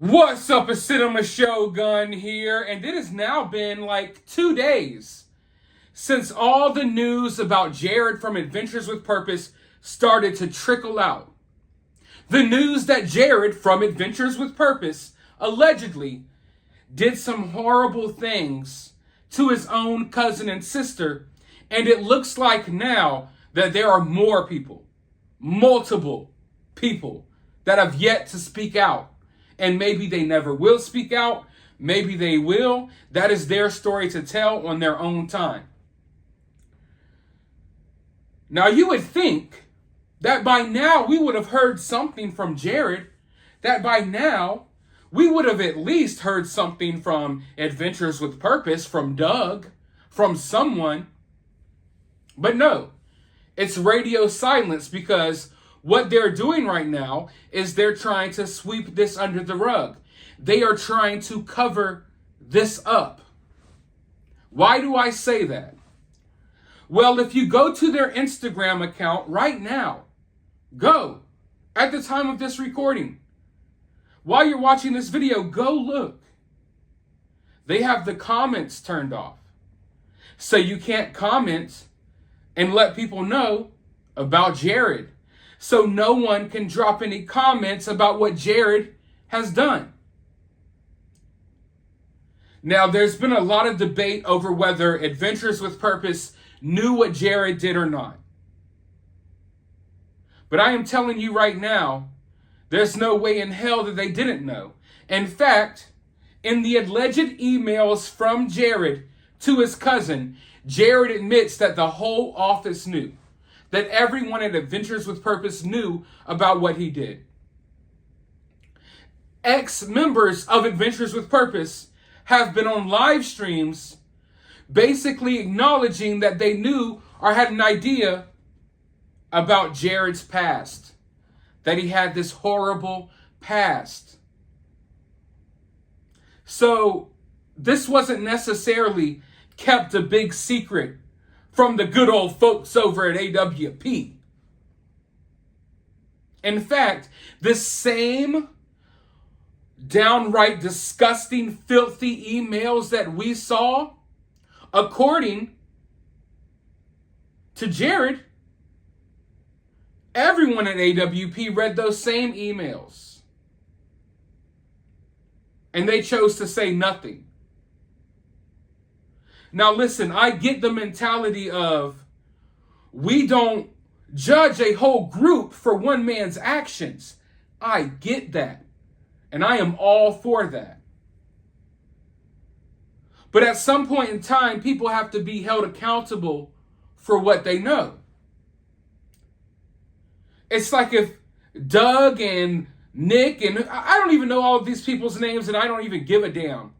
What's up, it's Cinema Shogun here, and it has now been like 2 days since all the news about Jared from Adventures with Purpose started to trickle out. The news that Jared from Adventures with Purpose allegedly did some horrible things to his own cousin and sister, and it looks like now that there are more people, multiple people, that have yet to speak out. And maybe they never will speak out. Maybe they will. That is their story to tell on their own time. Now, you would think that by now we would have heard something from Jared, that by now we would have at least heard something from Adventures with Purpose, from Doug, from someone. But no, it's radio silence, because what they're doing right now is they're trying to sweep this under the rug. They are trying to cover this up. Why do I say that? Well, if you go to their Instagram account right now, go at the time of this recording. While you're watching this video, go look. They have the comments turned off. So you can't comment and let people know about Jared. So no one can drop any comments about what Jared has done. Now, there's been a lot of debate over whether Adventures with Purpose knew what Jared did or not. But I am telling you right now, there's no way in hell that they didn't know. In fact, in the alleged emails from Jared to his cousin, Jared admits that the whole office knew, that everyone at Adventures with Purpose knew about what he did. Ex-members of Adventures with Purpose have been on live streams basically acknowledging that they knew or had an idea about Jared's past, that he had this horrible past. So this wasn't necessarily kept a big secret from the good old folks over at AWP. In fact, this same downright disgusting, filthy emails that we saw, according to Jared, everyone at AWP read those same emails. And they chose to say nothing. Now listen, I get the mentality of we don't judge a whole group for one man's actions. I get that. And I am all for that. But at some point in time, people have to be held accountable for what they know. It's like if Doug and Nick, and I don't even know all of these people's names, and I don't even give a damn.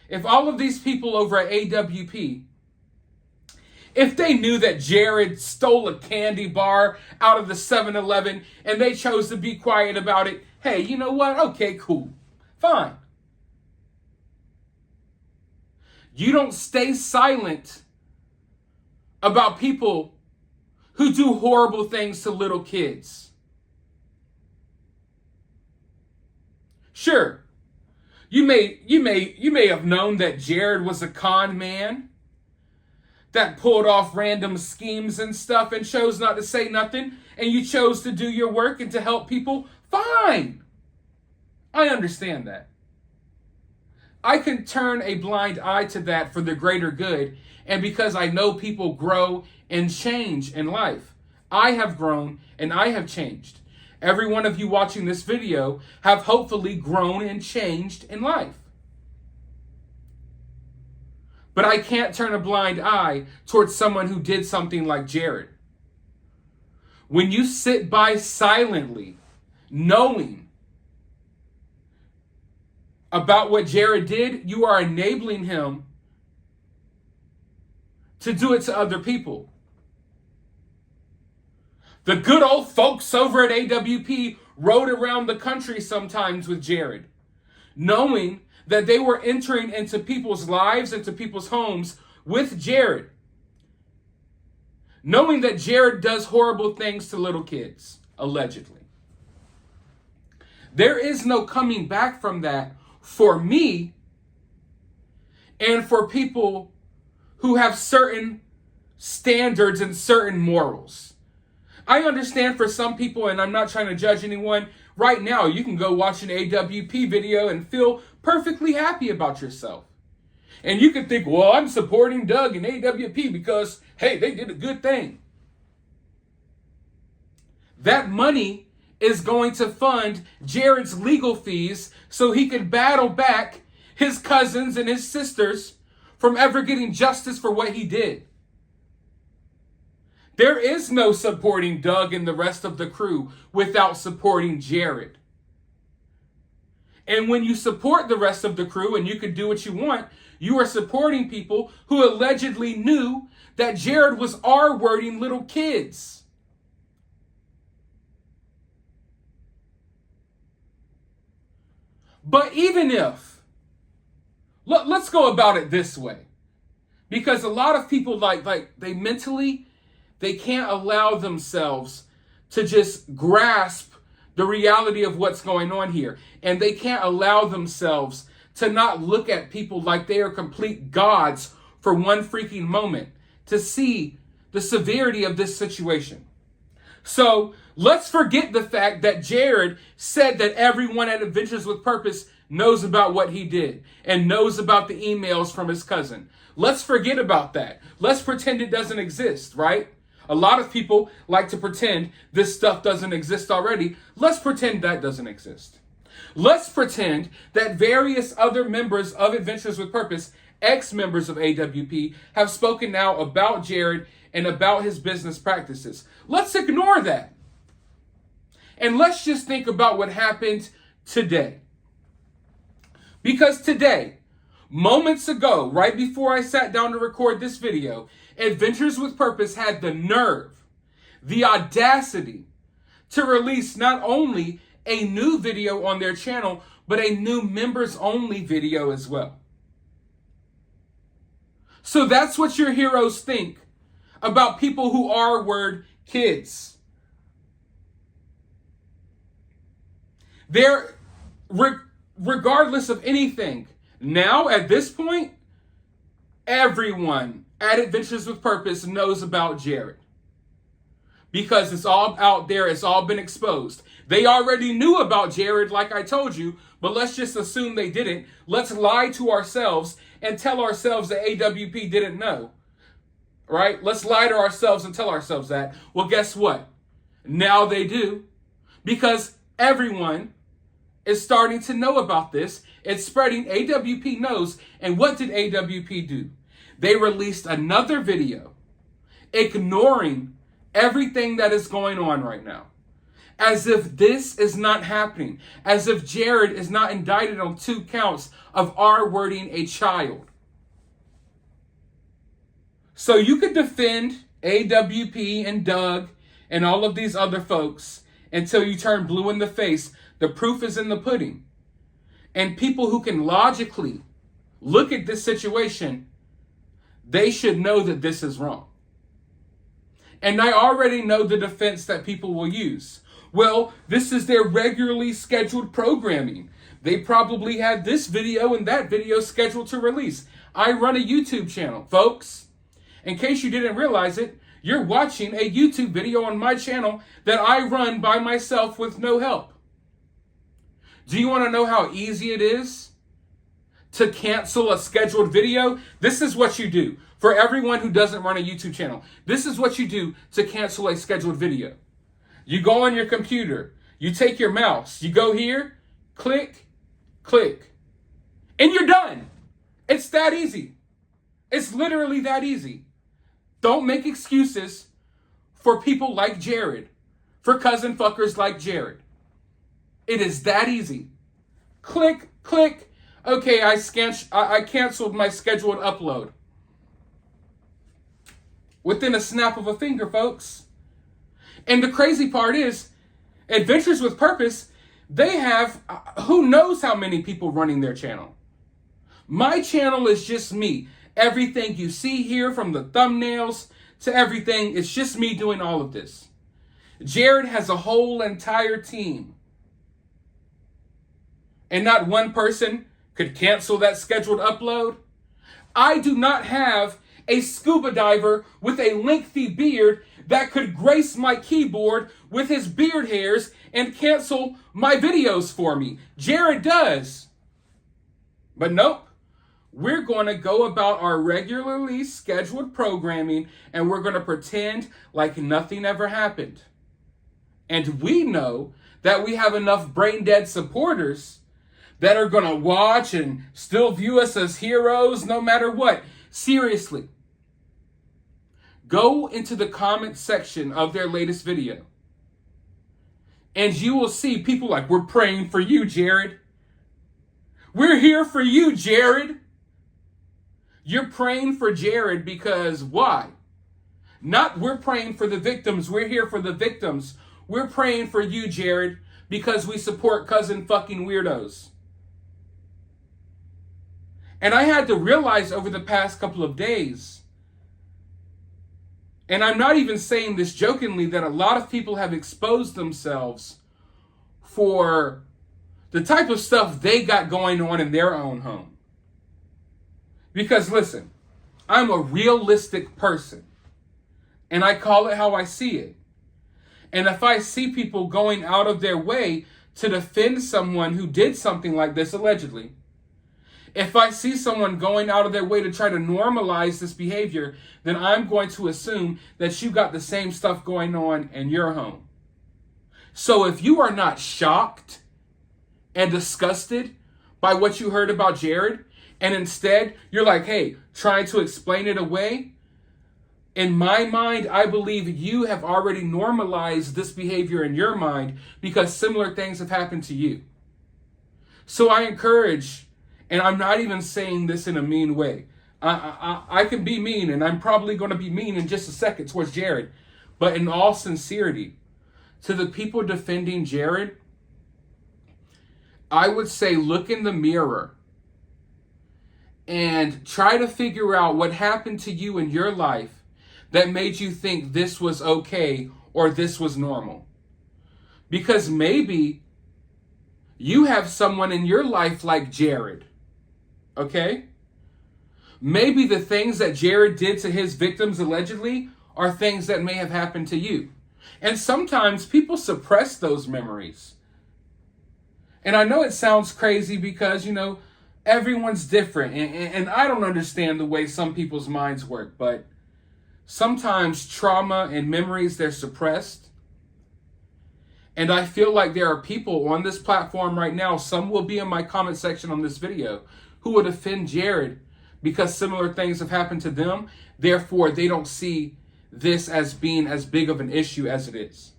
If all of these people over at AWP, if they knew that Jared stole a candy bar out of the 7-Eleven and they chose to be quiet about it, hey, you know what? Okay, cool. Fine. You don't stay silent about people who do horrible things to little kids. Sure. You may have known that Jared was a con man that pulled off random schemes and stuff and chose not to say nothing, and you chose to do your work and to help people. Fine. I understand that. I can turn a blind eye to that for the greater good, and because I know people grow and change in life. I have grown and I have changed. Every one of you watching this video have hopefully grown and changed in life. But I can't turn a blind eye towards someone who did something like Jared. When you sit by silently, knowing about what Jared did, you are enabling him to do it to other people. The good old folks over at AWP rode around the country sometimes with Jared, knowing that they were entering into people's lives, into people's homes with Jared, knowing that Jared does horrible things to little kids, allegedly. There is no coming back from that for me and for people who have certain standards and certain morals. I understand for some people, and I'm not trying to judge anyone, right now you can go watch an AWP video and feel perfectly happy about yourself. And you can think, well, I'm supporting Doug and AWP because, hey, they did a good thing. That money is going to fund Jared's legal fees so he can battle back his cousins and his sisters from ever getting justice for what he did. There is no supporting Doug and the rest of the crew without supporting Jared. And when you support the rest of the crew and you can do what you want, you are supporting people who allegedly knew that Jared was R-wording little kids. But even if, let's go about it this way. Because a lot of people they can't allow themselves to just grasp the reality of what's going on here. And they can't allow themselves to not look at people like they are complete gods for one freaking moment to see the severity of this situation. So let's forget the fact that Jared said that everyone at Adventures with Purpose knows about what he did and knows about the emails from his cousin. Let's forget about that. Let's pretend it doesn't exist, right? A lot of people like to pretend this stuff doesn't exist already. Let's pretend that doesn't exist. Let's pretend that various other members of Adventures with Purpose, ex-members of AWP, have spoken now about Jared and about his business practices. Let's ignore that. And let's just think about what happened today. Because today, moments ago, right before I sat down to record this video, Adventures with Purpose had the nerve, the audacity to release not only a new video on their channel, but a new members only video as well. So that's what your heroes think about people who are word kids. They're, regardless of anything, now at this point, everyone at Adventures with Purpose knows about Jared. Because it's all out there, it's all been exposed. They already knew about Jared, like I told you, but let's just assume they didn't. Let's lie to ourselves and tell ourselves that AWP didn't know. Right? Let's lie to ourselves and tell ourselves that. Well, guess what? Now they do. Because everyone is starting to know about this. It's spreading. AWP knows. And what did AWP do? They released another video ignoring everything that is going on right now. As if this is not happening. As if Jared is not indicted on 2 counts of R-wording a child. So you could defend AWP and Doug and all of these other folks until you turn blue in the face. The proof is in the pudding. And people who can logically look at this situation, they should know that this is wrong. And I already know the defense that people will use. Well, this is their regularly scheduled programming. They probably had this video and that video scheduled to release. I run a YouTube channel, folks. In case you didn't realize it, you're watching a YouTube video on my channel that I run by myself with no help. Do you want to know how easy it is to cancel a scheduled video? This is what you do. For everyone who doesn't run a YouTube channel, this is what you do to cancel a scheduled video. You go on your computer, you take your mouse, you go here, click, click, and you're done. It's that easy. It's literally that easy. Don't make excuses for people like Jared, for cousin fuckers like Jared. It is that easy. Click, click. Okay, I canceled my scheduled upload. Within a snap of a finger, folks. And the crazy part is, Adventures with Purpose, they have who knows how many people running their channel. My channel is just me. Everything you see here, from the thumbnails to everything, it's just me doing all of this. Jared has a whole entire team and not one person could cancel that scheduled upload? I do not have a scuba diver with a lengthy beard that could grace my keyboard with his beard hairs and cancel my videos for me. Jared does. But nope. We're going to go about our regularly scheduled programming and we're going to pretend like nothing ever happened. And we know that we have enough brain dead supporters that are going to watch and still view us as heroes no matter what. Seriously. Go into the comment section of their latest video. And you will see people like, we're praying for you, Jared. We're here for you, Jared. You're praying for Jared because why? Not we're praying for the victims. We're here for the victims. We're praying for you, Jared, because we support cousin fucking weirdos. And I had to realize over the past couple of days, and I'm not even saying this jokingly, that a lot of people have exposed themselves for the type of stuff they got going on in their own home. Because listen, I'm a realistic person, and I call it how I see it. And if I see people going out of their way to defend someone who did something like this, allegedly, if I see someone going out of their way to try to normalize this behavior, then I'm going to assume that you got the same stuff going on in your home. So if you are not shocked and disgusted by what you heard about Jared, and instead you're like, hey, trying to explain it away, in my mind, I believe you have already normalized this behavior in your mind because similar things have happened to you. So I encourage, and I'm not even saying this in a mean way. I can be mean, and I'm probably going to be mean in just a second towards Jared. But in all sincerity, to the people defending Jared, I would say look in the mirror and try to figure out what happened to you in your life that made you think this was okay or this was normal. Because maybe you have someone in your life like Jared, okay? Maybe the things that Jared did to his victims allegedly are things that may have happened to you. And sometimes people suppress those memories. And I know it sounds crazy because, everyone's different. And I don't understand the way some people's minds work, but sometimes trauma and memories, they're suppressed. And I feel like there are people on this platform right now, some will be in my comment section on this video, who would offend Jared because similar things have happened to them. Therefore, they don't see this as being as big of an issue as it is.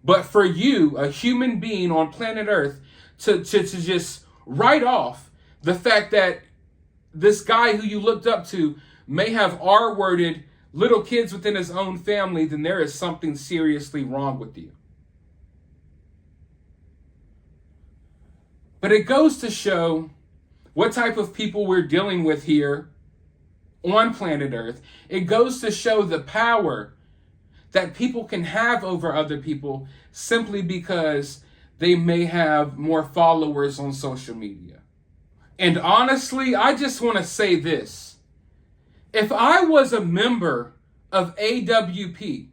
But for you, a human being on planet Earth, to just write off the fact that this guy who you looked up to may have R-worded little kids within his own family, then there is something seriously wrong with you. But it goes to show what type of people we're dealing with here on planet Earth. It goes to show the power that people can have over other people simply because they may have more followers on social media. And honestly, I just want to say this. If I was a member of AWP,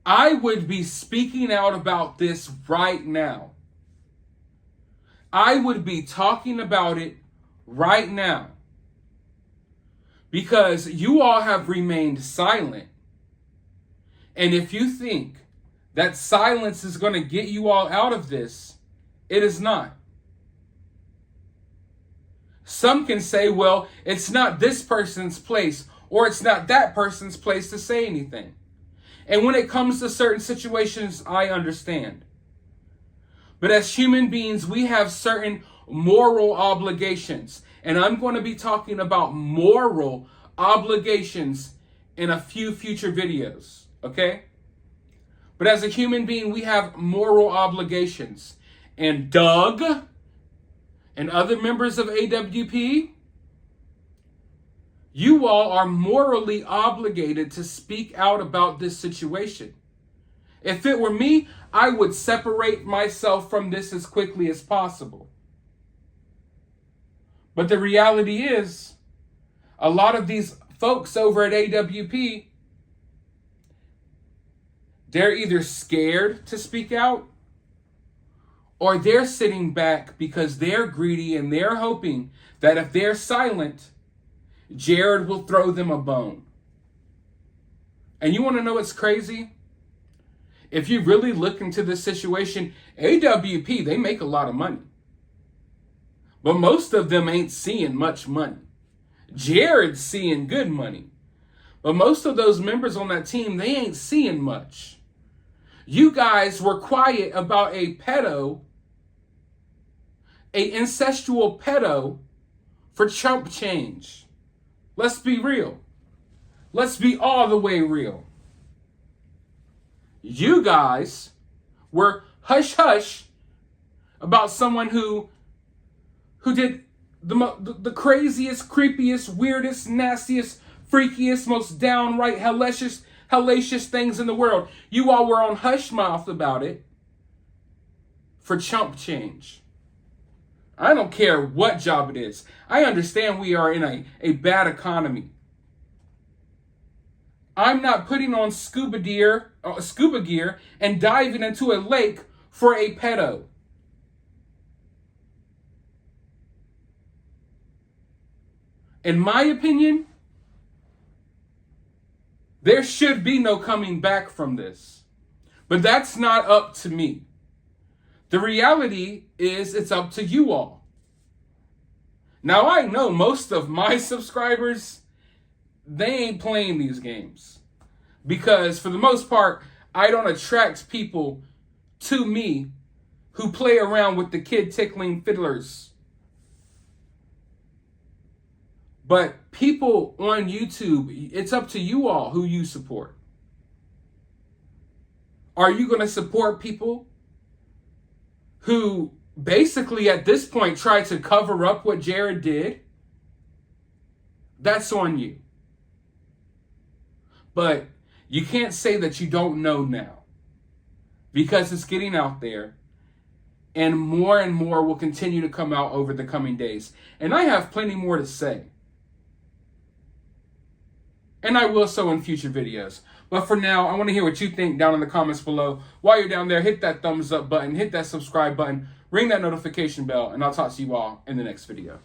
I would be speaking out about this right now. I would be talking about it right now. Because you all have remained silent. And if you think that silence is going to get you all out of this, it is not. Some can say, well, it's not this person's place or it's not that person's place to say anything. And when it comes to certain situations, I understand. But as human beings, we have certain moral obligations. And I'm going to be talking about moral obligations in a few future videos, okay? But as a human being, we have moral obligations. And Doug and other members of AWP, you all are morally obligated to speak out about this situation. If it were me, I would separate myself from this as quickly as possible. But the reality is, a lot of these folks over at AWP, they're either scared to speak out, or they're sitting back because they're greedy and they're hoping that if they're silent, Jared will throw them a bone. And you want to know what's crazy? If you really look into this situation, AWP, they make a lot of money. But most of them ain't seeing much money. Jared's seeing good money. But most of those members on that team, they ain't seeing much. You guys were quiet about a pedo, a incestual pedo, for chump change. Let's be real. Let's be all the way real. You guys were hush-hush about someone who did the craziest, creepiest, weirdest, nastiest, freakiest, most downright hellacious things in the world. You all were on hush mouth about it for chump change. I don't care what job it is. I understand we are in a bad economy. I'm not putting on scuba gear and diving into a lake for a pedo. In my opinion, there should be no coming back from this. But that's not up to me. The reality is it's up to you all. Now, I know most of my subscribers, they ain't playing these games. Because for the most part, I don't attract people to me who play around with the kid tickling fiddlers. But people on YouTube, it's up to you all who you support. Are you going to support people who basically at this point try to cover up what Jared did? That's on you. But you can't say that you don't know now, because it's getting out there, and more will continue to come out over the coming days. And I have plenty more to say. And I will so in future videos. But for now, I want to hear what you think down in the comments below. While you're down there, hit that thumbs up button, hit that subscribe button, ring that notification bell, and I'll talk to you all in the next video.